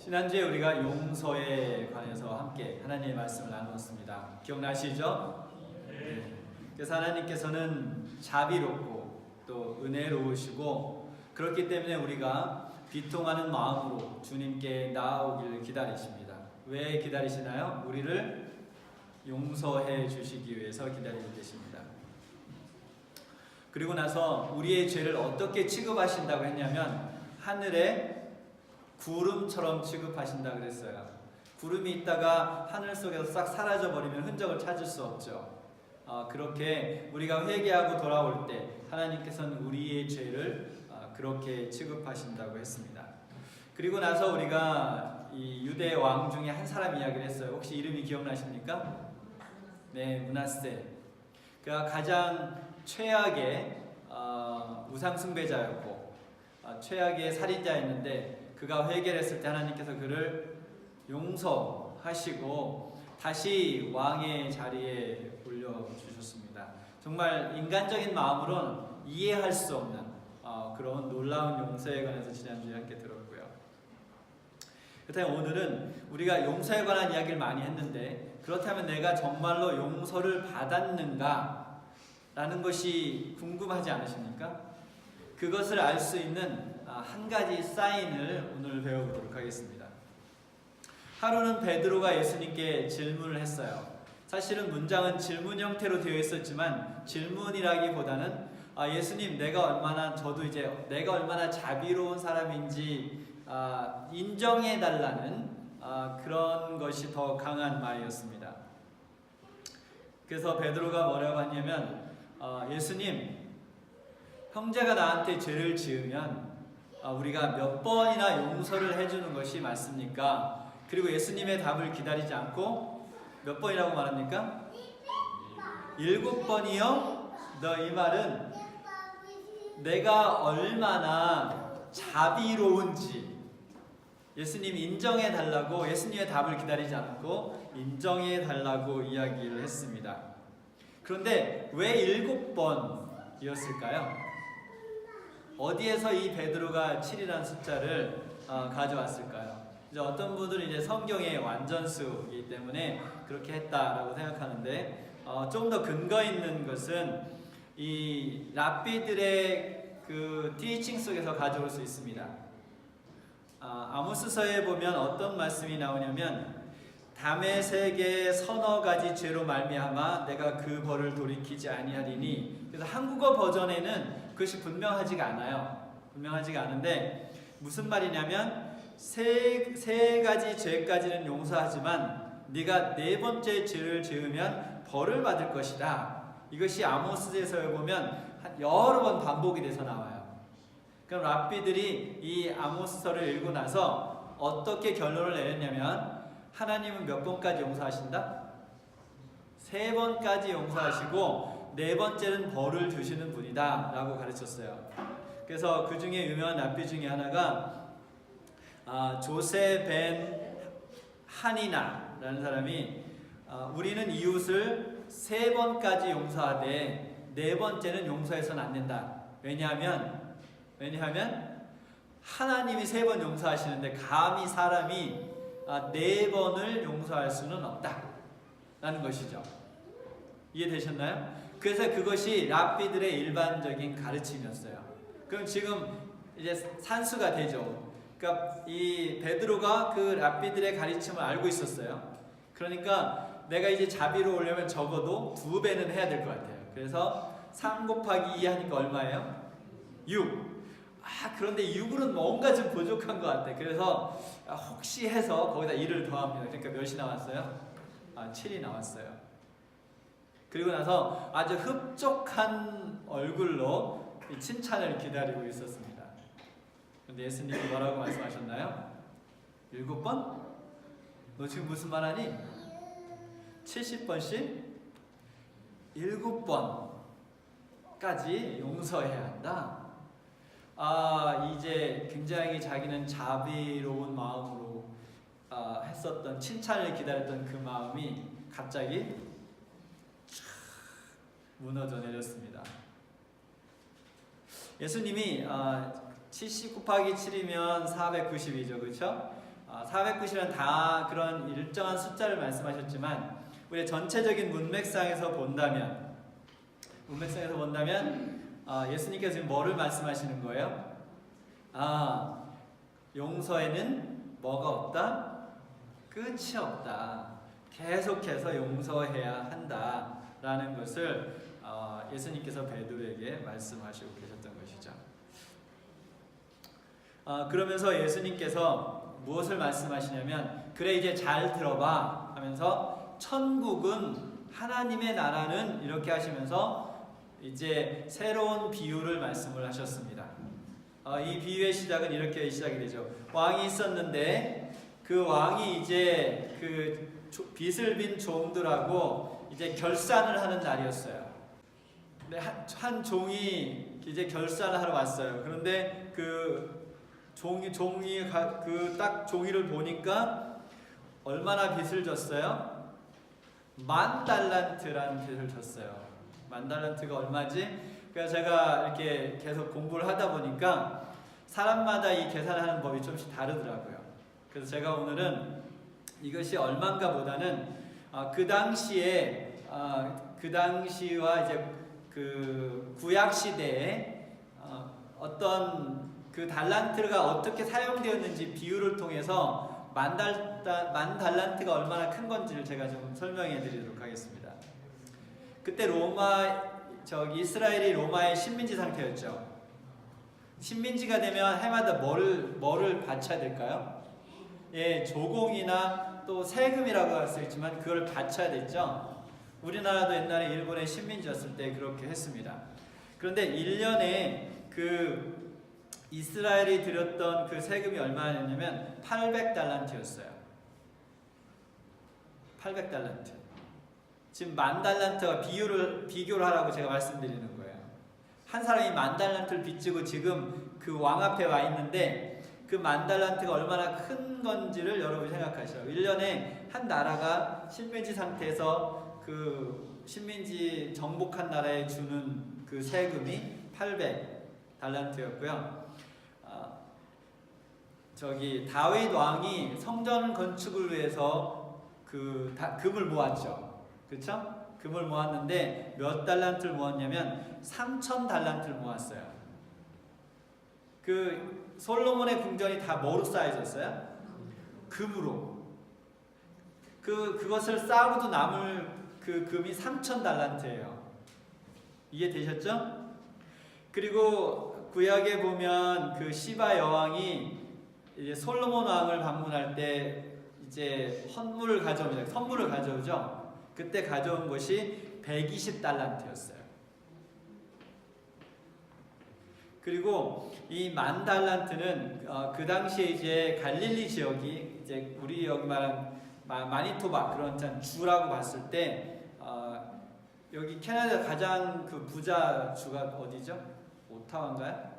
지난주에 우리가 용서에 관해서 함께 하나님의 말씀을 나누었습니다. 기억나시죠? 네. 그래서 하나님께서는 자비롭고 또 은혜로우시고 그렇기 때문에 우리가 비통하는 마음으로 주님께 나아오기를 기다리십니다. 왜 기다리시나요? 우리를 용서해 주시기 위해서 기다리고 계십니다. 그리고 나서 우리의 죄를 어떻게 취급하신다고 했냐면 하늘에 구름처럼 취급하신다 그랬어요. 구름이 있다가 하늘 속에서 싹 사라져버리면 흔적을 찾을 수 없죠. 그렇게 우리가 회개하고 돌아올 때 하나님께서는 우리의 죄를 그렇게 취급하신다고 했습니다. 그리고 나서 우리가 이 유대 왕 중에 한 사람 이야기를 했어요. 혹시 이름이 기억나십니까? 네, 므낫세. 그가 가장 최악의 우상 숭배자였고 최악의 살인자였는데 그가 회개를 했을 때 하나님께서 그를 용서하시고 다시 왕의 자리에 올려주셨습니다. 정말 인간적인 마음으로는 이해할 수 없는 그런 놀라운 용서에 관해서 지난주에 함께 들었고요. 그렇다면 오늘은 우리가 용서에 관한 이야기를 많이 했는데 그렇다면 내가 정말로 용서를 받았는가? 라는 것이 궁금하지 않으십니까? 그것을 알 수 있는 한 가지 사인을 오늘 배워보도록 하겠습니다. 하루는 베드로가 예수님께 질문을 했어요. 사실은 문장은 질문 형태로 되어 있었지만 질문이라기보다는 예수님, 저도 이제 내가 얼마나 자비로운 사람인지 인정해달라는 그런 것이 더 강한 말이었습니다. 그래서 베드로가 뭐라고 하냐면 예수님, 형제가 나한테 죄를 지으면 우리가 몇 번이나 용서를 해주는 것이 맞습니까? 그리고 예수님의 답을 기다리지 않고 몇 번이라고 말합니까? 7번이요? 너 이 말은 내가 얼마나 자비로운지 예수님이 인정해달라고, 예수님의 답을 기다리지 않고 인정해달라고 이야기를 했습니다. 그런데 왜 7번이었을까요? 어디에서 이 베드로가 7이라는 숫자를 가져왔을까요? 이제 어떤 분들은 이제 성경의 완전수이기 때문에 그렇게 했다라고 생각하는데 좀 더 근거 있는 것은 이 랍비들의 그 티칭 속에서 가져올 수 있습니다. 아모스서에 보면 어떤 말씀이 나오냐면 다메섹의 서너 가지 죄로 말미암아 내가 그 벌을 돌이키지 아니하리니. 그래서 한국어 버전에는 그것이 분명하지가 않아요. 분명하지가 않은데 무슨 말이냐면 세 가지 죄까지는 용서하지만 네가 네 번째 죄를 지으면 벌을 받을 것이다. 이것이 아모스에서 보면 여러 번 반복이 돼서 나와요. 그럼 랍비들이 이 아모스서를 읽고 나서 어떻게 결론을 내렸냐면 하나님은 몇 번까지 용서하신다? 3번까지 용서하시고 4번째는 벌을 주시는 분이다 라고 가르쳤어요. 그래서 그 중에 유명한 랍비 중에 하나가 조세 벤 하니나 라는 사람이 우리는 이웃을 3번까지 용서하되 4번째는 용서해서는 안 된다. 왜냐하면 하나님이 3번 용서하시는데 감히 사람이 4번을 용서할 수는 없다 라는 것이죠. 이해되셨나요? 그래서 그것이 랍비들의 일반적인 가르침이었어요. 그럼 지금 이제 산수가 되죠. 그러니까 이 베드로가 그 랍비들의 가르침을 알고 있었어요. 그러니까 내가 이제 자비로우려면 적어도 2배는 해야 될 것 같아요. 그래서 3 곱하기 2 하니까 얼마예요? 6. 그런데 6으로는 뭔가 좀 부족한 것 같아. 그래서 혹시 해서 거기다 1을 더합니다. 그러니까 몇이 나왔어요? 7이 나왔어요. 그리고 나서 아주 흡족한 얼굴로 칭찬을 기다리고 있었습니다. 그런데 예수님이 뭐라고 말씀하셨나요? 7번? 너 지금 무슨 말하니? 70번씩 7번까지 용서해야 한다. 이제 굉장히 자기는 자비로운 마음으로 했었던 칭찬을 기다렸던 그 마음이 갑자기 무너져 내렸습니다. 예수님이 70 곱하기 7이면 490이죠. 그렇죠? 490은 다 그런 일정한 숫자를 말씀하셨지만 우리 전체적인 문맥상에서 본다면 예수님께서 지금 뭐를 말씀하시는 거예요? 용서에는 뭐가 없다? 끝이 없다. 계속해서 용서해야 한다라는 것을 예수님께서 베드로에게 말씀하시고 계셨던 것이죠. 그러면서 예수님께서 무엇을 말씀하시냐면 그래 이제 잘 들어봐 하면서 천국은 하나님의 나라는 이렇게 하시면서 이제 새로운 비유를 말씀을 하셨습니다. 이 비유의 시작은 이렇게 시작이 되죠. 왕이 있었는데 그 왕이 이제 그 빚을 빈 종들하고 이제 결산을 하는 날이었어요. 근데 한 종이 이제 결산을 하러 왔어요. 그런데 그 종이 그 딱 종이를 보니까 얼마나 빚을 졌어요? 10,000달란트라는 빚을 졌어요. 10,000달란트가 얼마지? 그래서 제가 이렇게 계속 공부를 하다 보니까 사람마다 이 계산하는 법이 좀씩 다르더라고요. 그래서 제가 오늘은 이것이 얼마인가 보다는 그 당시와 이제 그 구약 시대에 어떤 그 달란트가 어떻게 사용되었는지 비유를 통해서 만 달란트가 얼마나 큰 건지를 제가 좀 설명해 드리도록 하겠습니다. 그때 이스라엘이 로마의 식민지 상태였죠. 식민지가 되면 해마다 뭐를 바쳐야 될까요? 예, 조공이나 또 세금이라고 할 수 있지만 그걸 바쳐야 됐죠. 우리나라도 옛날에 일본의 식민지였을 때 그렇게 했습니다. 그런데 1년에 그 이스라엘이 들였던 그 세금이 얼마였냐면 800달란트였어요. 800달란트. 지금 10,000달란트와 비교를 하라고 제가 말씀드리는 거예요. 한 사람이 10,000달란트를 빚지고 지금 그 왕 앞에 와 있는데 그 10,000달란트가 얼마나 큰 건지를 여러분이 생각하시라고. 1년에 한 나라가 식민지 상태에서 그 식민지 정복한 나라에 주는 그 세금이 800달란트였고요. 다윗 왕이 성전 건축을 위해서 금을 모았죠. 그렇죠? 금을 모았는데 몇 달란트를 모았냐면 3,000달란트를 모았어요. 그 솔로몬의 궁전이 다 뭐로 쌓여졌어요? 금으로. 그것을 쌓아도 남을 그 금이 3,000달란트예요. 이해되셨죠? 그리고 구약에 보면 그 시바 여왕이 이제 솔로몬 왕을 방문할 때 이제 선물을 가져오죠. 그때 가져온 것이 120달란트였어요. 그리고 이 10,000달란트는 그 당시에 이제 갈릴리 지역이 이제 우리 여기 말한 마니토바 그런 주라고 봤을 때 여기 캐나다 가장 그 부자 주가 어디죠? 오타와인가요?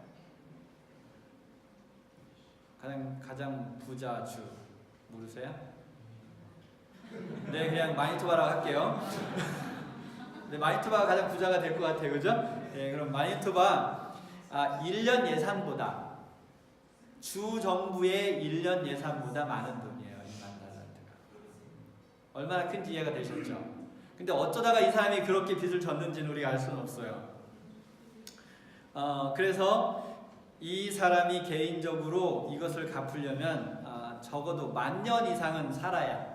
가장 부자 주 모르세요? 네, 그냥 마니토바라고 할게요. 네, 마니토바가 가장 부자가 될 것 같아요, 그죠? 네, 그럼 마니토바 1년 예산보다 주 정부의 1년 예산보다 많은 돈이에요, 10,000달란트가. 얼마나 큰지 이해가 되셨죠? 근데 어쩌다가 이 사람이 그렇게 빚을 졌는지는 우리가 알 수는 없어요. 그래서 이 사람이 개인적으로 이것을 갚으려면 적어도 10,000년 이상은 살아야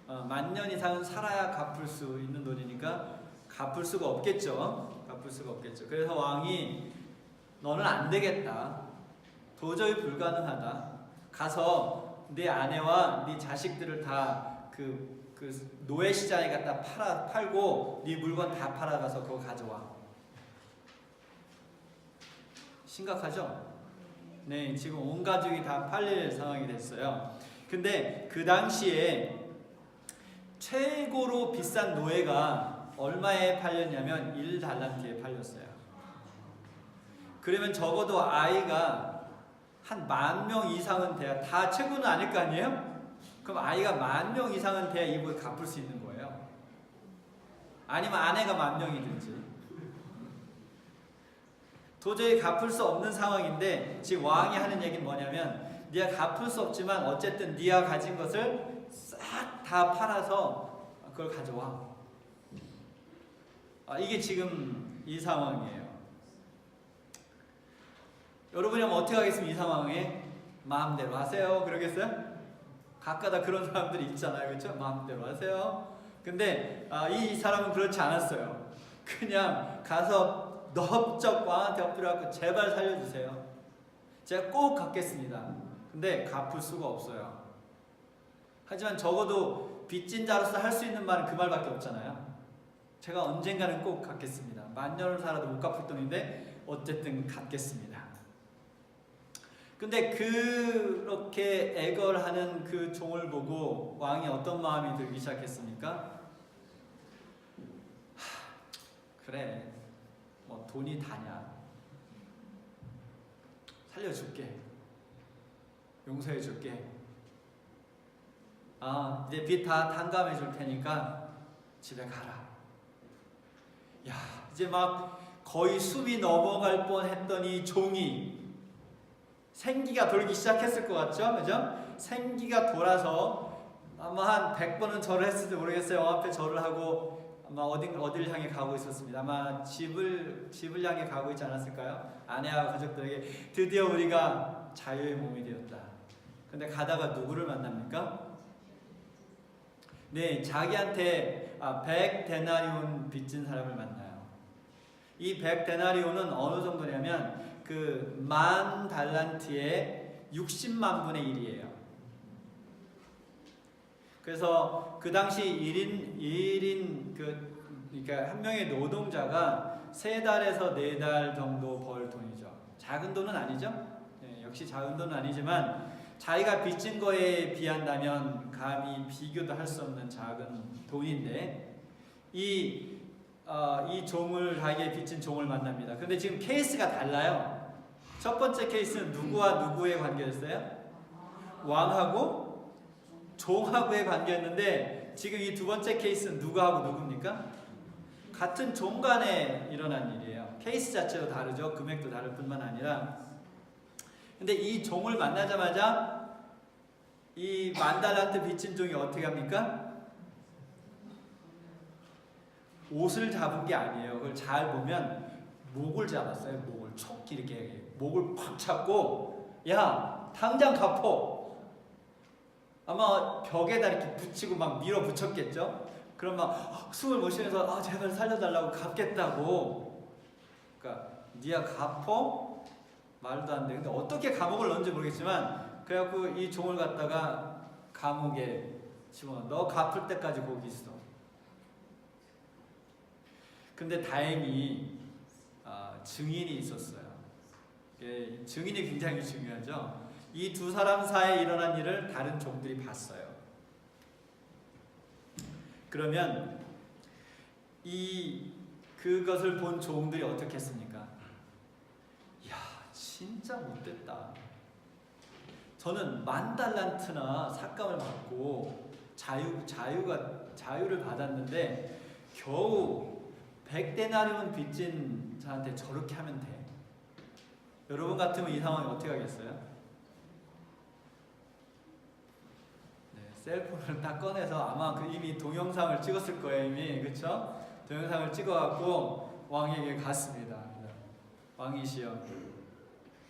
10,000년 이상은 살아야 갚을 수 있는 돈이니까 갚을 수가 없겠죠. 그래서 왕이 너는 안 되겠다. 도저히 불가능하다. 가서 네 아내와 네 자식들을 다 그 노예 시장에 갖다 팔고 네 물건 다 팔아가서 그거 가져와. 심각하죠? 네, 지금 온 가족이 다 팔릴 상황이 됐어요. 근데 그 당시에 최고로 비싼 노예가 얼마에 팔렸냐면 1달란트에 팔렸어요. 그러면 적어도 아이가 한 10,000명 이상은 돼야, 다 최고는 아닐 거 아니에요? 그럼 아이가 10,000명 이상은 돼야 이걸 갚을 수 있는 거예요. 아니면 아내가 10,000명이든지. 도저히 갚을 수 없는 상황인데 지금 왕이 하는 얘기는 뭐냐면 네가 갚을 수 없지만 어쨌든 네가 가진 것을 싹 다 팔아서 그걸 가져와. 이게 지금 이 상황이에요. 여러분이면 어떻게 하겠습니까? 이 상황에 마음대로 하세요. 그러겠어요? 가끔가다 그런 사람들이 있잖아요, 그렇죠? 마음대로 하세요. 근데 이 사람은 그렇지 않았어요. 그냥 가서 넓적 왕한테 엎드려갖고 제발 살려주세요. 제가 꼭 갚겠습니다. 근데 갚을 수가 없어요. 하지만 적어도 빚진 자로서 할 수 있는 말은 그 말밖에 없잖아요. 제가 언젠가는 꼭 갚겠습니다. 만년을 살아도 못 갚을 돈인데 어쨌든 갚겠습니다. 근데 그렇게 애걸하는 그 종을 보고 왕이 어떤 마음이 들기 시작했습니까? 그래, 뭐 돈이 다냐? 살려줄게. 용서해줄게. 이제 빚 다 탕감해줄 테니까 집에 가라. 야, 이제 막 거의 숨이 넘어갈 뻔했더니 종이 생기가 돌기 시작했을 것 같죠? 그죠? 생기가 돌아서 아마 한 100번은 절을 했을지 모르겠어요. 왕 앞에 절을 하고 아마 어디를 향해 가고 있었습니다. 아마 집을 향해 가고 있지 않았을까요? 아내와 가족들에게 드디어 우리가 자유의 몸이 되었다. 근데 가다가 누구를 만납니까? 네, 자기한테 100데나리온 빚진 사람을 만나요. 이 100데나리온은 어느 정도냐면 그 10,000달란트의 60만 분의 1이에요. 그래서 그 당시 1인 그러니까 한 명의 노동자가 3달에서 4달 정도 벌 돈이죠. 작은 돈은 아니죠. 네, 역시 작은 돈은 아니지만 자기가 빚진 거에 비한다면 감히 비교도 할 수 없는 작은 돈인데 이 종을 자기의 빚진 종을 만납니다. 그런데 지금 케이스가 달라요. 첫 번째 케이스는 누구와 누구의 관계였어요? 왕하고 종하고의 관계였는데 지금 이 두 번째 케이스는 누구하고 누굽니까? 같은 종 간에 일어난 일이에요. 케이스 자체도 다르죠. 금액도 다를 뿐만 아니라. 근데 이 종을 만나자마자 이 10,000달란트 빚진 종이 어떻게 합니까? 옷을 잡은 게 아니에요. 그걸 잘 보면 목을 잡았어요. 목을 촉 이렇게 목을 팍 잡고 야 당장 갚어. 아마 벽에다 이렇게 붙이고 막 밀어붙였겠죠. 그럼 막 숨을 못 쉬면서 제발 살려달라고 갚겠다고. 그러니까 네가 갚어? 말도 안 돼. 근데 어떻게 감옥을 넣은지 모르겠지만 그래갖고 이 종을 갖다가 감옥에 집어넣어. 너 갚을 때까지 거기 있어. 근데 다행히 증인이 있었어요. 증인이 굉장히 중요하죠. 이 두 사람 사이에 일어난 일을 다른 종들이 봤어요. 그러면 그것을 본 종들이 어떻게 했습니까? 이야, 진짜 못됐다. 저는 10,000달란트나 삭감을 받고 자유를 받았는데 겨우 100데나리온 빚진 자한테 저렇게 하면 돼. 여러분 같으면 이 상황이 어떻게 하겠어요? 네, 셀폰을 딱 꺼내서 아마 이미 동영상을 찍었을 거예요. 이미 그렇죠? 동영상을 찍어갖고 왕에게 갔습니다. 왕이시여,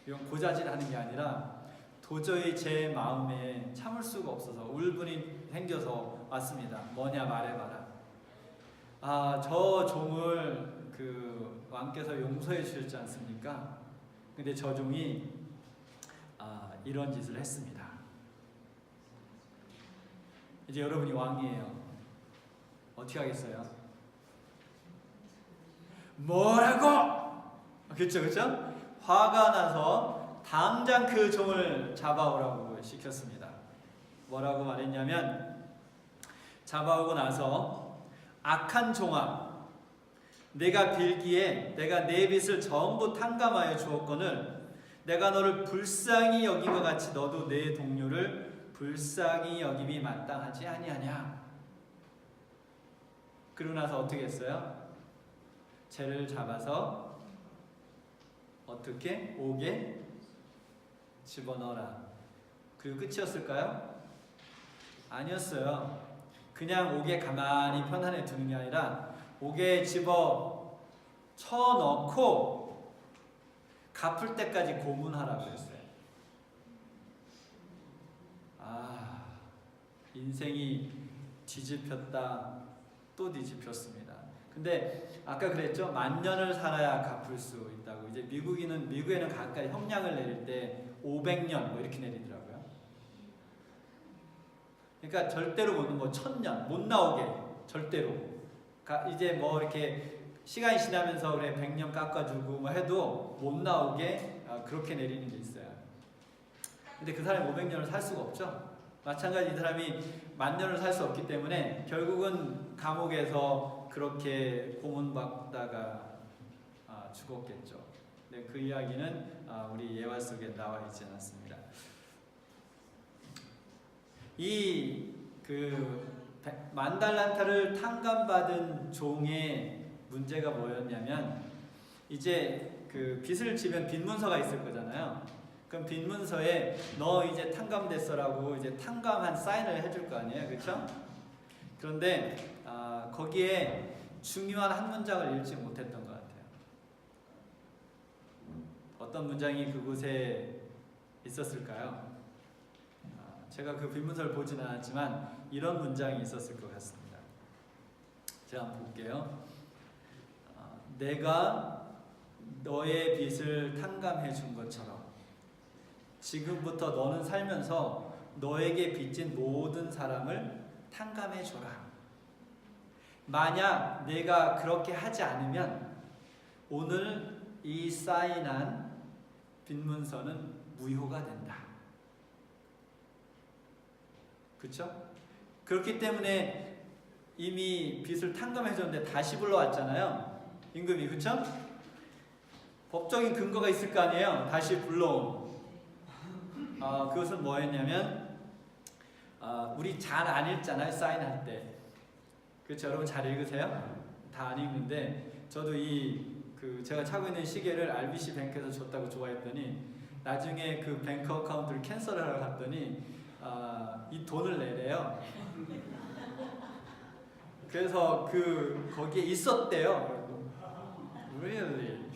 이건 고자질하는 게 아니라 도저히 제 마음에 참을 수가 없어서 울분이 생겨서 왔습니다. 뭐냐 말해봐라. 저 종을 그 왕께서 용서해 주셨지 않습니까? 근데 저 종이 이런 짓을 했습니다. 이제 여러분이 왕이에요. 어떻게 하겠어요? 뭐라고? 그렇죠, 그렇죠? 화가 나서 당장 그 종을 잡아오라고 시켰습니다. 뭐라고 말했냐면 잡아오고 나서 악한 종아, 내가 빌기에 내가 내 빚을 전부 탕감하여 주었거늘 내가 너를 불쌍히 여긴 것 같이 너도 내 동료를 불쌍히 여김이 마땅하지 아니하냐. 그러고 나서 어떻게 했어요? 쟤를 잡아서 어떻게? 옥에 집어넣어라. 그리고 끝이었을까요? 아니었어요. 그냥 옥에 가만히 편안히 두는 게 아니라 옥에 집어 쳐넣고 갚을 때까지 고문하라고 했어요. 아, 인생이 뒤집혔다 또 뒤집혔습니다. 근데 아까 그랬죠? 만년을 살아야 갚을 수 있다고. 이제 미국에는 가까이 형량을 내릴 때 500년 뭐 이렇게 내리더라고요. 그러니까 절대로 뭐 1000년 못 나오게 절대로. 이제 뭐 이렇게 시간이 지나면서 그래 100년 깎아주고 뭐 해도 못 나오게 그렇게 내리는 게 있어요. 근데 그 사람이 500년을 살 수가 없죠. 마찬가지 이 사람이 만년을 살 수 없기 때문에 결국은 감옥에서 그렇게 고문받다가 죽었겠죠. 네, 그 이야기는 우리 예화 속에 나와 있지 않았습니다. 이 만달란타를 탕감받은 종의 문제가 뭐였냐면 이제 그 빚을 지면 빚문서가 있을 거잖아요. 그럼 빚문서에 너 이제 탕감됐어라고 이제 탕감한 사인을 해줄 거 아니에요, 그렇죠? 그런데 거기에 중요한 한 문장을 읽지 못했던 것 같아요. 어떤 문장이 그곳에 있었을까요? 제가 그 빚문서를 보진 않았지만 이런 문장이 있었을 것 같습니다. 제가 한번 볼게요. 내가 너의 빚을 탕감해 준 것처럼 지금부터 너는 살면서 너에게 빚진 모든 사람을 탕감해 줘라. 만약 내가 그렇게 하지 않으면 오늘 이 사인한 빚문서는 무효가 된다. 그렇죠? 그렇기 때문에 이미 빚을 탕감해 줬는데 다시 불러왔잖아요. 임금이. 그렇죠? 법적인 근거가 있을 거 아니에요. 다시 불러온. 그것은 뭐였냐면 우리 잘 안 읽잖아요. 사인할 때. 그렇죠? 여러분 잘 읽으세요? 다 안 읽는데 저도 제가 차고 있는 시계를 RBC 뱅크에서 줬다고 좋아했더니 나중에 그 뱅크 어카운트를 캔슬하러 갔더니 이 돈을 내래요. 그래서 거기에 있었대요. Really?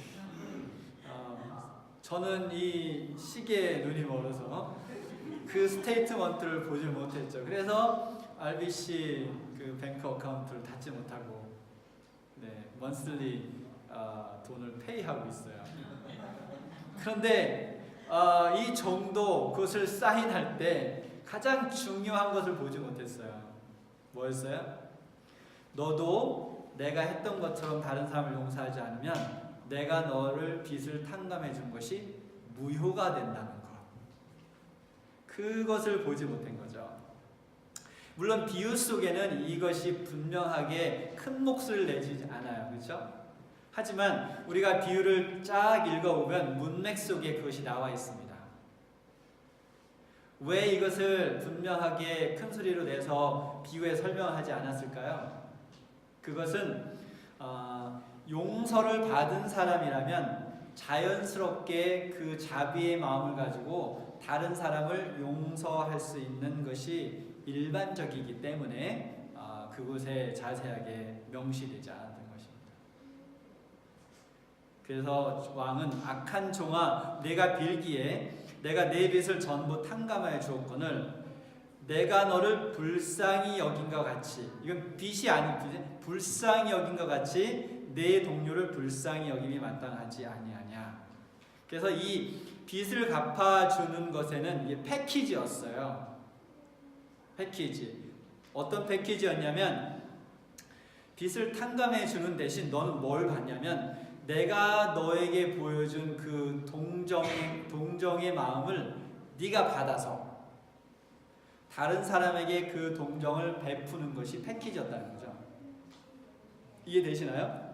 저는 이 시계에 눈이 멀어서 그 스테이트먼트를 보지 못했죠. 그래서 RBC 그 뱅크 어카운트를 닫지 못하고 먼슬리 돈을 페이하고 있어요. 그런데 이 정도 그것을 사인할 때 가장 중요한 것을 보지 못했어요. 뭐였어요? 너도 내가 했던 것처럼 다른 사람을 용서하지 않으면 내가 너를 빚을 탕감해 준 것이 무효가 된다는 것. 그것을 보지 못한 거죠. 물론 비유 속에는 이것이 분명하게 큰 몫을 내지 않아요. 그렇죠? 하지만 우리가 비유를 쫙 읽어보면 문맥 속에 그것이 나와 있습니다. 왜 이것을 분명하게 큰 소리로 내서 비유에 설명하지 않았을까요? 그것은 용서를 받은 사람이라면 자연스럽게 그 자비의 마음을 가지고 다른 사람을 용서할 수 있는 것이 일반적이기 때문에 그곳에 자세하게 명시되지 않았던 것입니다. 그래서 왕은 악한 종아 내가 빌기에 내가 내 빚을 전부 탕감하여 주었거늘 내가 너를 불쌍히 여긴 것 같이, 이건 빚이 아닌 빚이 불쌍히 여긴 것 같이 내 동료를 불쌍히 여김이 마땅하지 아니하냐. 그래서 이 빚을 갚아주는 것에는 이게 패키지였어요. 패키지. 어떤 패키지였냐면 빚을 탕감해 주는 대신 너는 뭘 받냐면 내가 너에게 보여준 그 동정의 마음을 네가 받아서 다른 사람에게 그 동정을 베푸는 것이 패키지였다는 거죠. 이해되시나요?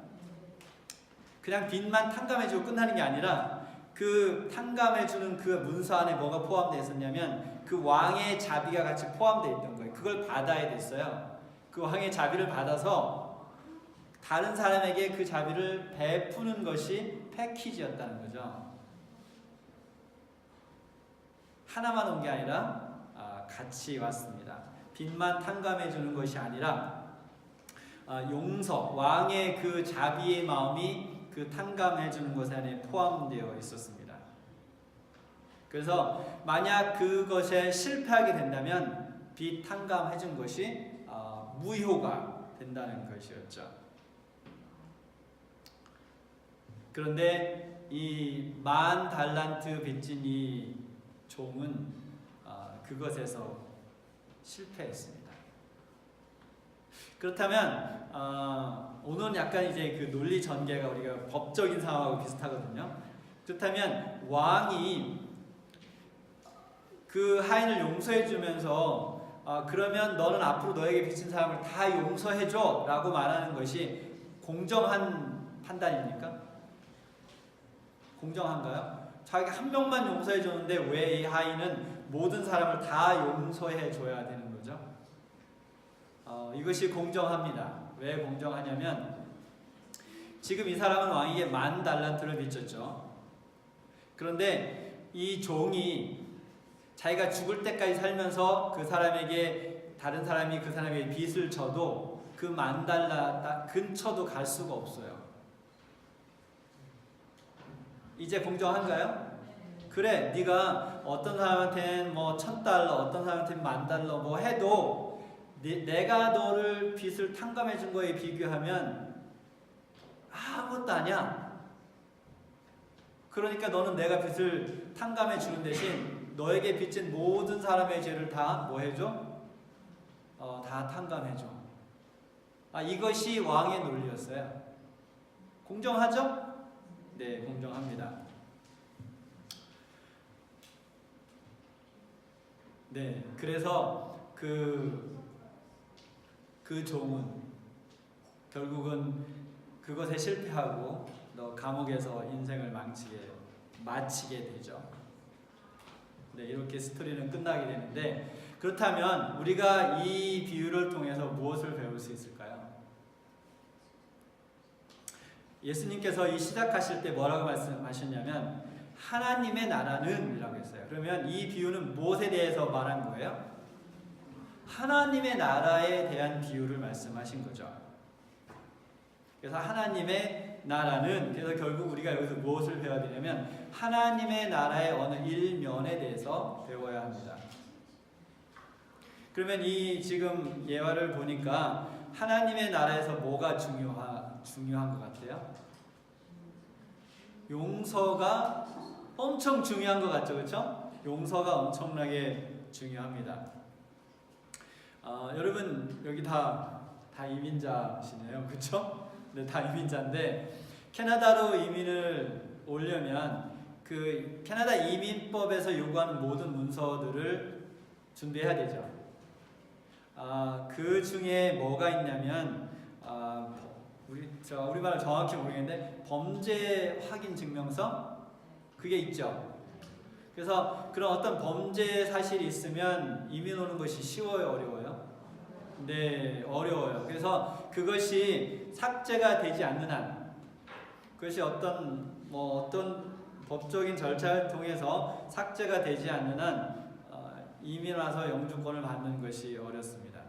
그냥 빚만 탕감해주고 끝나는 게 아니라 그 탕감해주는 그 문서 안에 뭐가 포함되어 있었냐면 그 왕의 자비가 같이 포함되어 있던 거예요. 그걸 받아야 됐어요. 그 왕의 자비를 받아서 다른 사람에게 그 자비를 베푸는 것이 패키지였다는 거죠. 하나만 온 게 아니라 같이 왔습니다. 빚만 탕감해 주는 것이 아니라 용서, 왕의 그 자비의 마음이 그 탕감해 주는 것 안에 포함되어 있었습니다. 그래서 만약 그것에 실패하게 된다면 빚 탕감해 준 것이 무효가 된다는 것이었죠. 그런데 이 10,000달란트 빚진 이 종은 그것에서 실패했습니다. 그렇다면 오늘은 약간 이제 그 논리 전개가 우리가 법적인 상황하고 비슷하거든요. 그렇다면 왕이 그 하인을 용서해 주면서 그러면 너는 앞으로 너에게 빚진 사람을 다 용서해 줘 라고 말하는 것이 공정한 판단입니까? 공정한가요? 자기가 한 명만 용서해 줬는데 왜 이 하인은 모든 사람을 다 용서해 줘야 되는 거죠? 이것이 공정합니다. 왜 공정하냐면 지금 이 사람은 왕에게 10,000달란트를 빚졌죠. 그런데 이 종이 자기가 죽을 때까지 살면서 그 사람에게 다른 사람이 그 사람에게 빚을 져도 그 10,000달러 근처도 갈 수가 없어요. 이제 공정한가요? 그래, 네가 어떤 사람한테는 뭐 1,000달러, 어떤 사람한테는 10,000달러 뭐 해도 내가 너를 빚을 탕감해 준 거에 비교하면 아무것도 아니야. 그러니까 너는 내가 빚을 탕감해 주는 대신 너에게 빚진 모든 사람의 죄를 다 뭐 해줘? 다 탕감해줘. 이것이 왕의 논리였어요. 공정하죠? 네, 공정합니다. 네, 그래서 그 종은 결국은 그것에 실패하고 감옥에서 인생을 마치게 되죠. 네, 이렇게 스토리는 끝나게 되는데, 그렇다면 우리가 이 비유를 통해서 무엇을 배울 수 있을까요? 예수님께서 이 시작하실 때 뭐라고 말씀하셨냐면 하나님의 나라는 이라고 했어요. 그러면 이 비유는 무엇에 대해서 말한 거예요? 하나님의 나라에 대한 비유를 말씀하신 거죠. 그래서 하나님의 나라는, 그래서 결국 우리가 여기서 무엇을 배워야 되냐면 하나님의 나라의 어느 일면에 대해서 배워야 합니다. 그러면 이 지금 예화를 보니까 하나님의 나라에서 뭐가 중요한 것 같아요? 용서가 엄청 중요한 것 같죠, 그렇죠? 용서가 엄청나게 중요합니다. 여러분 여기 다 이민자시네요, 그렇죠? 네, 다 이민자인데 캐나다로 이민을 오려면 그 캐나다 이민법에서 요구하는 모든 문서들을 준비해야 되죠. 그 중에 뭐가 있냐면 우리말을 정확히 모르겠는데 범죄 확인 증명서 그게 있죠. 그래서 그런 어떤 범죄 사실이 있으면 이민 오는 것이 쉬워요, 어려워요? 네, 어려워요. 그래서 그것이 삭제가 되지 않는 한, 그것이 어떤 법적인 절차를 통해서 삭제가 되지 않는 한 이민 와서 영주권을 받는 것이 어렵습니다.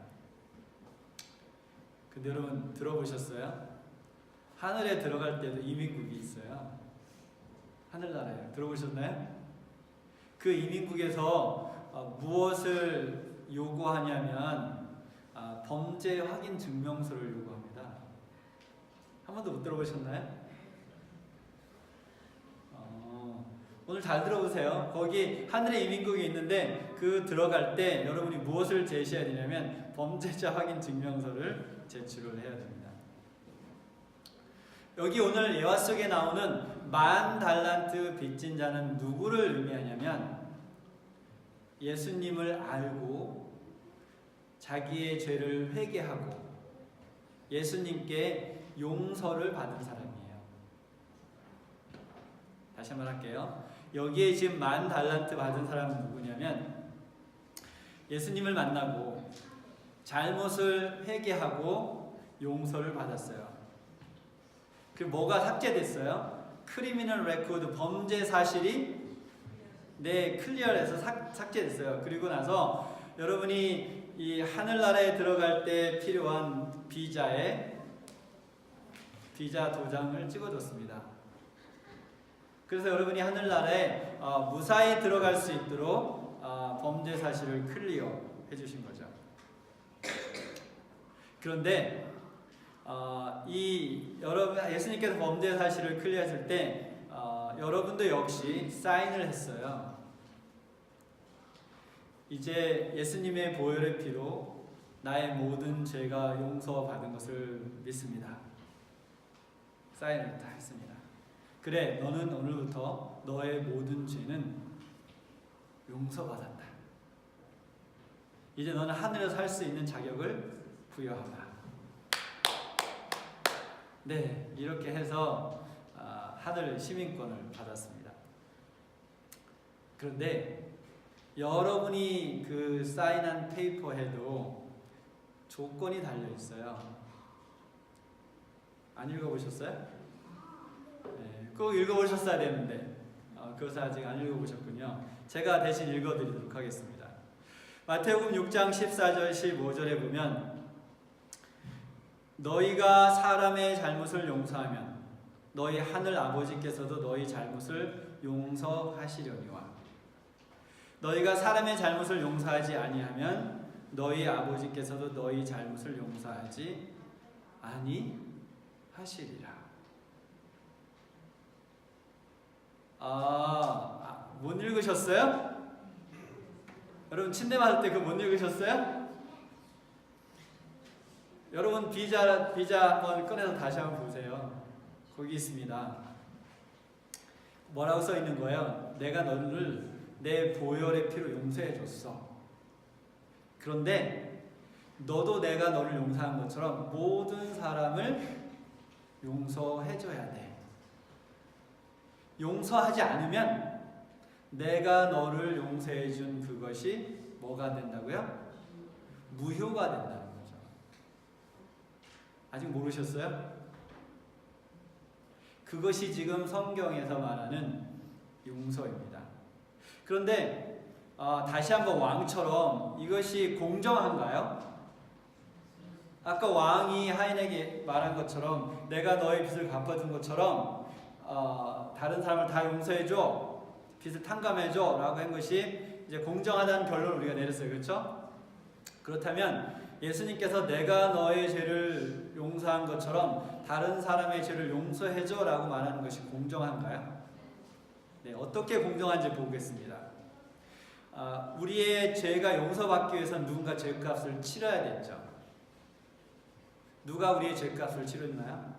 근데 여러분 들어보셨어요? 하늘에 들어갈 때도 이민국이 있어요. 하늘나라에 들어보셨나요? 그 이민국에서 무엇을 요구하냐면 범죄 확인 증명서를 요구합니다. 한 번도 못 들어보셨나요? 오늘 잘 들어보세요. 거기 하늘의 이민국이 있는데 그 들어갈 때 여러분이 무엇을 제시해야 되냐면 범죄자 확인 증명서를 제출을 해야 됩니다. 여기 오늘 예화 속에 나오는 10,000달란트 빚진 자는 누구를 의미하냐면 예수님을 알고 자기의 죄를 회개하고 예수님께 용서를 받은 사람이에요. 다시 한번 할게요. 여기에 지금 10,000달란트 받은 사람은 누구냐면 예수님을 만나고 잘못을 회개하고 용서를 받았어요. 그 뭐가 삭제됐어요? 크리미널 레코드, 범죄 사실이 네, 클리어해서 삭제됐어요. 그리고 나서 여러분이 이 하늘나라에 들어갈 때 필요한 비자 도장을 찍어줬습니다. 그래서 여러분이 하늘나라에 무사히 들어갈 수 있도록 범죄 사실을 클리어 해주신 거죠. 그런데 여러분 예수님께서 범죄 사실을 클리어했을 때 여러분도 역시 사인을 했어요. 이제 예수님의 보혈의 피로 나의 모든 죄가 용서받은 것을 믿습니다. 사인을 다 했습니다. 그래, 너는 오늘부터 너의 모든 죄는 용서받았다. 이제 너는 하늘에서 살 수 있는 자격을 부여하라. 네, 이렇게 해서 하늘 시민권을 받았습니다. 그런데 여러분이 그 사인한 페이퍼에도 조건이 달려 있어요. 안 읽어보셨어요? 네, 꼭 읽어보셨어야 되는데 그것을 아직 안 읽어보셨군요. 제가 대신 읽어드리도록 하겠습니다. 마태복음 6장 14절 15절에 보면 너희가 사람의 잘못을 용서하면 너희 하늘 아버지께서도 너희 잘못을 용서하시려니와 너희가 사람의 잘못을 용서하지 아니하면 너희 아버지께서도 너희 잘못을 용서하지 아니하시리라. 못 읽으셨어요? 여러분 침대 맞을 때 그거 못 읽으셨어요? 여러분 비자 한번 꺼내서 다시 한번 보세요. 거기 있습니다. 뭐라고 써 있는 거예요? 내가 너를 내 보혈의 피로 용서해 줬어. 그런데 너도 내가 너를 용서한 것처럼 모든 사람을 용서해 줘야 돼. 용서하지 않으면 내가 너를 용서해 준 그것이 뭐가 된다고요? 무효가 된다는 거죠. 아직 모르셨어요? 그것이 지금 성경에서 말하는 용서입니다. 그런데 다시 한번 왕처럼 이것이 공정한가요? 아까 왕이 하인에게 말한 것처럼 내가 너의 빚을 갚아준 것처럼 다른 사람을 다 용서해줘, 빚을 탕감해줘 라고 한 것이 이제 공정하다는 결론을 우리가 내렸어요. 그렇죠? 그렇다면 예수님께서 내가 너의 죄를 용서한 것처럼 다른 사람의 죄를 용서해줘 라고 말하는 것이 공정한가요? 네, 어떻게 공정한지 보겠습니다. 우리의 죄가 용서받기 위해서는 누군가 죄값을 치러야겠죠. 누가 우리의 죄값을 치렀나요?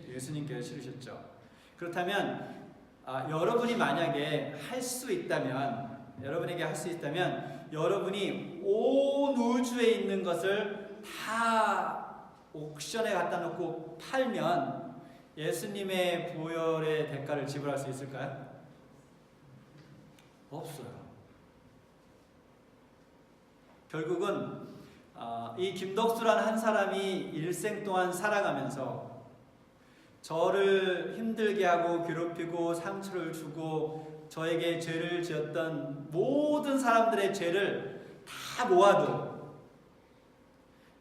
예수님께서 치르셨죠. 그렇다면 여러분이 만약에 할 수 있다면, 여러분에게 할 수 있다면 여러분이 온 우주에 있는 것을 다 옥션에 갖다 놓고 팔면 예수님의 보혈의 대가를 지불할 수 있을까요? 없어요. 결국은 이 김덕수라는 한 사람이 일생 동안 살아가면서 저를 힘들게 하고 괴롭히고 상처를 주고 저에게 죄를 지었던 모든 사람들의 죄를 다 모아도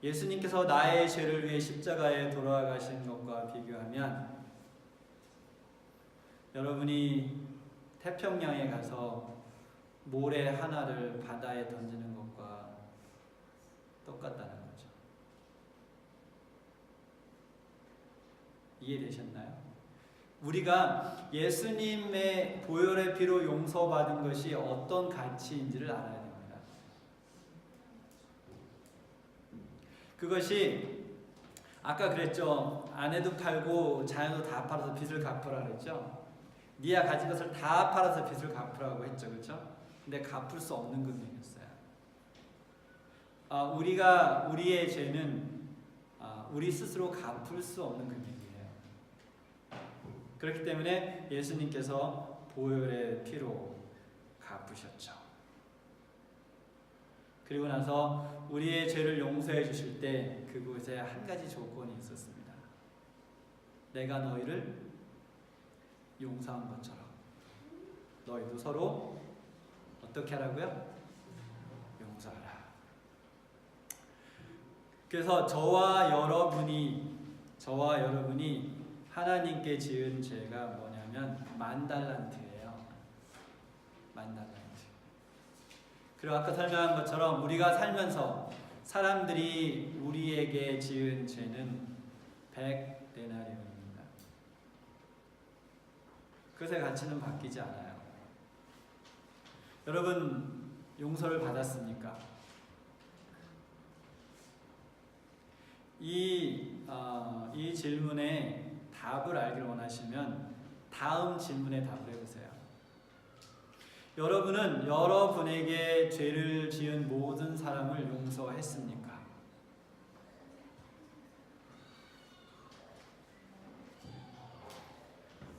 예수님께서 나의 죄를 위해 십자가에 돌아가신 것과 비교하면 여러분이 태평양에 가서 모래 하나를 바다에 던지는 것과 똑같다는 거죠. 이해되셨나요? 우리가 예수님의 보혈의 피로 용서받은 것이 어떤 가치인지를 알아야 됩니다. 그것이 아까 그랬죠. 아내도 팔고 자녀도 다 팔아서 빚을 갚으라 그랬죠. 네가 가진 것을 다 팔아서 빚을 갚으라고 했죠. 그렇죠? 근데 갚을 수 없는 금액이었어요. 우리의 죄는 우리 스스로 갚을 수 없는 금액이에요. 그렇기 때문에 예수님께서 보혈의 피로 갚으셨죠. 그리고 나서 우리의 죄를 용서해 주실 때 그곳에 한 가지 조건이 있었습니다. 내가 너희를 용서한 것처럼 너희도 서로 어떻게 하라고요? 용서하라. 그래서 저와 여러분이 하나님께 지은 죄가 뭐냐면 10,000달란트예요. 10,000달란트. 그리고 아까 설명한 것처럼 우리가 살면서 사람들이 우리에게 지은 죄는 100데나리온입니다. 그것의 가치는 바뀌지 않아요. 여러분 용서를 받았습니까? 이 질문에 답을 알기를 원하시면 다음 질문에 답을 해보세요. 여러분은 여러분에게 죄를 지은 모든 사람을 용서했습니까?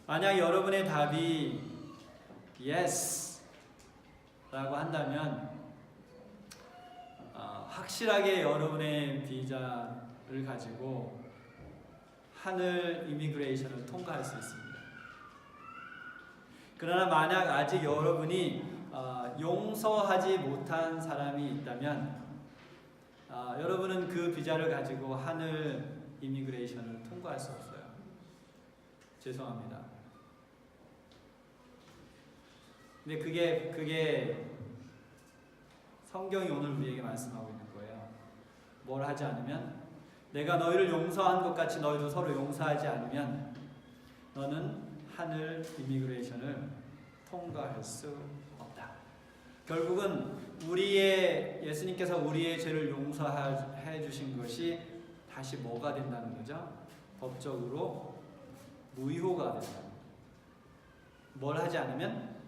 만약 여러분의 답이 yes 라고 한다면 확실하게 여러분의 비자를 가지고 하늘 이미그레이션을 통과할 수 있습니다. 그러나 만약 아직 여러분이 용서하지 못한 사람이 있다면 여러분은 그 비자를 가지고 하늘 이미그레이션을 통과할 수 없어요. 죄송합니다. 근데 그게 성경이 오늘 우리에게 말씀하고 있는 거예요. 뭘 하지 않으면, 내가 너희를 용서한 것 같이 너희도 서로 용서하지 않으면 너는 하늘 이미그레이션을 통과할 수 없다. 결국은 예수님께서 우리의 죄를 용서해 주신 것이 다시 뭐가 된다는 거죠? 법적으로 무효가 된다. 뭘 하지 않으면?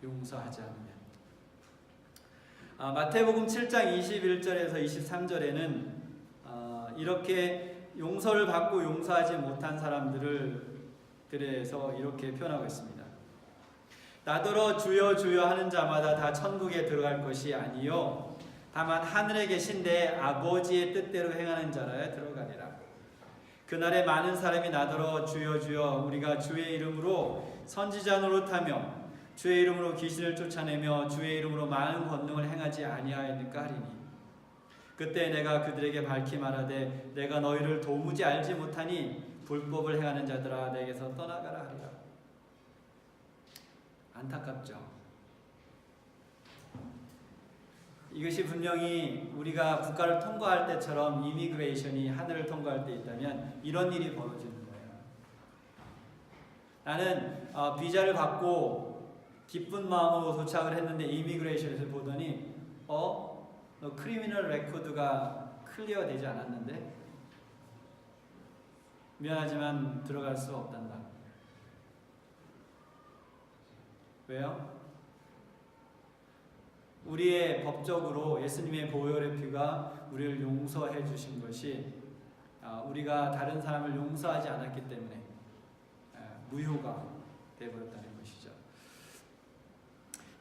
용서하지 않으면. 마태복음 7장 21절에서 23절에는 이렇게 용서를 받고 용서하지 못한 사람들에서 이렇게 표현하고 있습니다. 나더러 주여 주여 하는 자마다 다 천국에 들어갈 것이 아니요 다만 하늘에 계신 내 아버지의 뜻대로 행하는 자라야 들어가리라. 그날에 많은 사람이 나더러 주여 주여 우리가 주의 이름으로 선지자 노릇하며 주의 이름으로 귀신을 쫓아내며 주의 이름으로 많은 권능을 행하지 아니하였는가 하리니 그때 내가 그들에게 밝히 말하되 내가 너희를 도무지 알지 못하니 불법을 행하는 자들아 내게서 떠나가라 하리라. 안타깝죠. 이것이 분명히 우리가 국가를 통과할 때처럼 이미그레이션이 하늘을 통과할 때 있다면 이런 일이 벌어지는 거예요. 나는 비자를 받고 기쁜 마음으로 도착을 했는데 이미그레이션에서 보더니 너 크리미널 레코드가 클리어 되지 않았는데 미안하지만 들어갈 수 없단다. 왜요? 우리의 법적으로 예수님의 보혈의 피가 우리를 용서해 주신 것이 우리가 다른 사람을 용서하지 않았기 때문에 무효가 되어버렸다는 것이죠.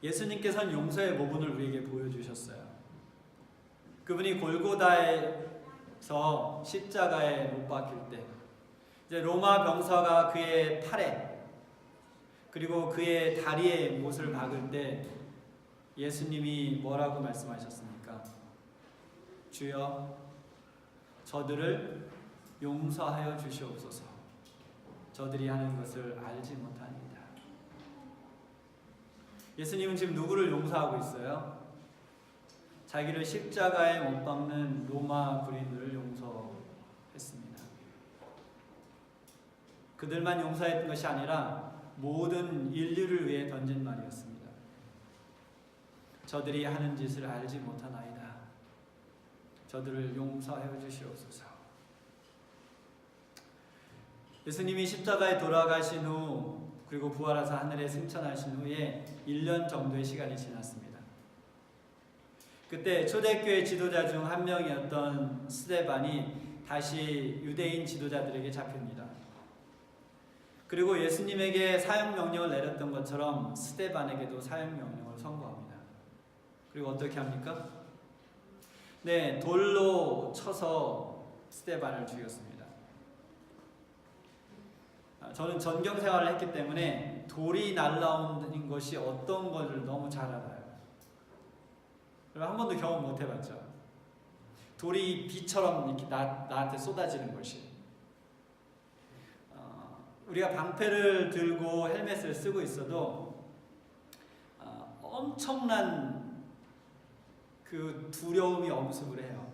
예수님께서는 용서의 모분을 우리에게 보여주셨어요. 그분이 골고다에서 십자가에 못 박힐 때 이제 로마 병사가 그의 팔에 그리고 그의 다리에 못을 박을 때 예수님이 뭐라고 말씀하셨습니까? 주여 저들을 용서하여 주시옵소서. 저들이 하는 것을 알지 못하니이다. 예수님은 지금 누구를 용서하고 있어요? 자기를 십자가에 못 박는 로마 군인들을 용서했습니다. 그들만 용서했던 것이 아니라 모든 인류를 위해 던진 말이었습니다. 저들이 하는 짓을 알지 못하나이다. 저들을 용서해 주시옵소서. 예수님이 십자가에 돌아가신 후 그리고 부활하사 하늘에 승천하신 후에 1년 정도의 시간이 지났습니다. 그때 초대교회 지도자 중 한 명이었던 스데반이 다시 유대인 지도자들에게 잡힙니다. 그리고 예수님에게 사형명령을 내렸던 것처럼 스데반에게도 사형명령을 선고합니다. 그리고 어떻게 합니까? 네, 돌로 쳐서 스데반을 죽였습니다. 저는 전경 생활을 했기 때문에 돌이 날라오는 것이 어떤 것을 너무 잘 알아요. 한 번도 경험 못 해봤죠. 돌이 비처럼 이렇게 나한테 쏟아지는 것이. 우리가 방패를 들고 헬멧을 쓰고 있어도 엄청난 그 두려움이 엄습을 해요.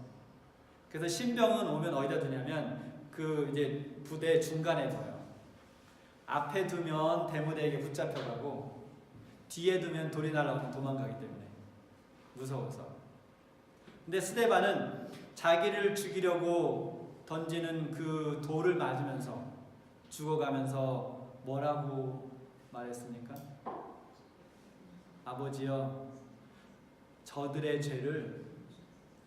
그래서 신병은 오면 어디다 두냐면 그 이제 부대 중간에 둬요. 앞에 두면 대무대에게 붙잡혀가고 뒤에 두면 돌이 날아오면 도망가기 때문에 무서워서. 근데 스데반은 자기를 죽이려고 던지는 그 돌을 맞으면서 죽어가면서 뭐라고 말했습니까? 아버지여, 저들의 죄를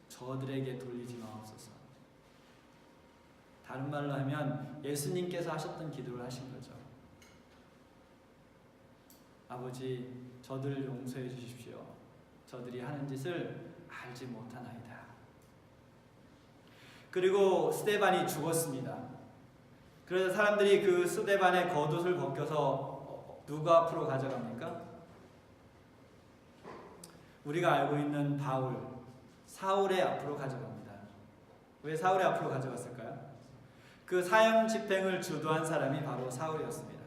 저들에게 돌리지 마옵소서. 다른 말로 하면 예수님께서 하셨던 기도를 하신 거죠. 아버지, 저들을 용서해 주십시오. 저들이 하는 짓을 알지 못하나이다. 그리고 스데반이 죽었습니다. 그래서 사람들이 그 스데반의 겉옷을 벗겨서 누가 앞으로 가져갑니까? 우리가 알고 있는 바울, 사울의 앞으로 가져갑니다. 왜 사울의 앞으로 가져갔을까요? 그 사형 집행을 주도한 사람이 바로 사울이었습니다.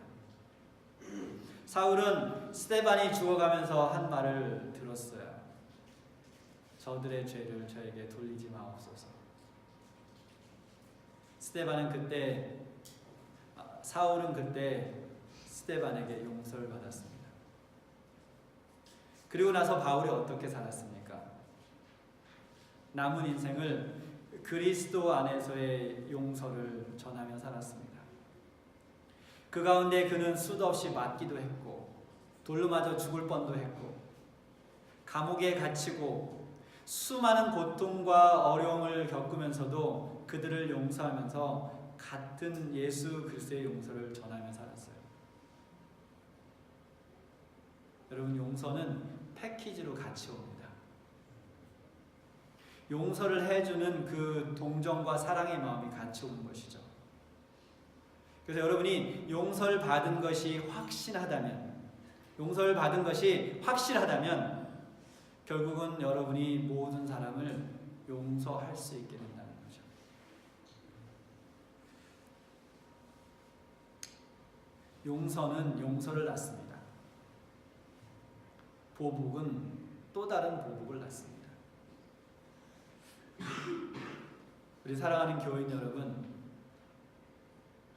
사울은 스데반이 죽어가면서 한 말을 들었어요. 저들의 죄를 저에게 돌리지 마옵소서. 사울은 그때 스데반에게 용서를 받았습니다. 그리고 나서 바울이 어떻게 살았습니까? 남은 인생을 그리스도 안에서의 용서를 전하며 살았습니다. 그 가운데 그는 수도 없이 맞기도 했고 돌로 맞아 죽을 뻔도 했고 감옥에 갇히고 수많은 고통과 어려움을 겪으면서도 그들을 용서하면서 같은 예수 그리스도의 용서를 전하며 살았어요. 여러분, 용서는 패키지로 같이 옵니다. 용서를 해주는 그 동정과 사랑의 마음이 같이 오는 것이죠. 그래서 여러분이 용서를 받은 것이 확신하다면 결국은 여러분이 모든 사람을 용서할 수 있게 된다는 거죠. 용서는 용서를 낳습니다. 보복은 또 다른 보복을 낳습니다. 우리 사랑하는 교인 여러분,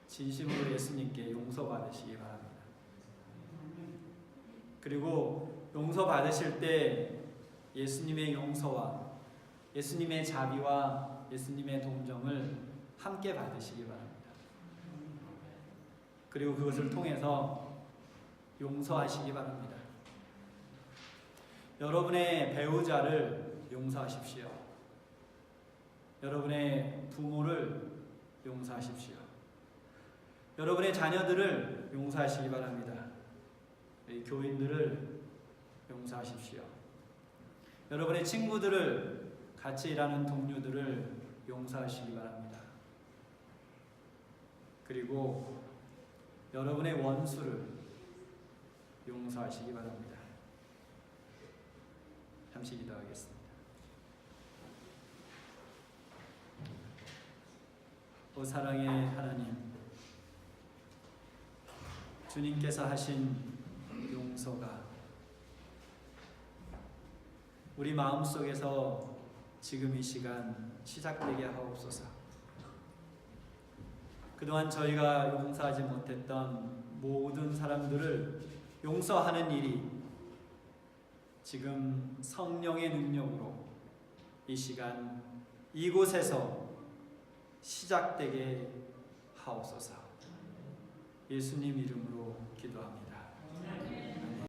진심으로 예수님께 용서받으시기 바랍니다. 그리고 용서받으실 때 예수님의 용서와 예수님의 자비와 예수님의 동정을 함께 받으시기 바랍니다. 그리고 그것을 통해서 용서하시기 바랍니다. 여러분의 배우자를 용서하십시오. 여러분의 부모를 용서하십시오. 여러분의 자녀들을 용서하시기 바랍니다. 교인들을 용서하십시오. 여러분의 친구들을, 같이 일하는 동료들을 용서하시기 바랍니다. 그리고 여러분의 원수를 용서하시기 바랍니다. 잠시 기도하겠습니다. 오 사랑의 하나님, 주님께서 하신 용서가 우리 마음속에서 지금 이 시간 시작되게 하옵소서. 그동안 저희가 용서하지 못했던 모든 사람들을 용서하는 일이 지금 성령의 능력으로 이 시간 이곳에서 시작되게 하옵소서. 예수님 이름으로 기도합니다.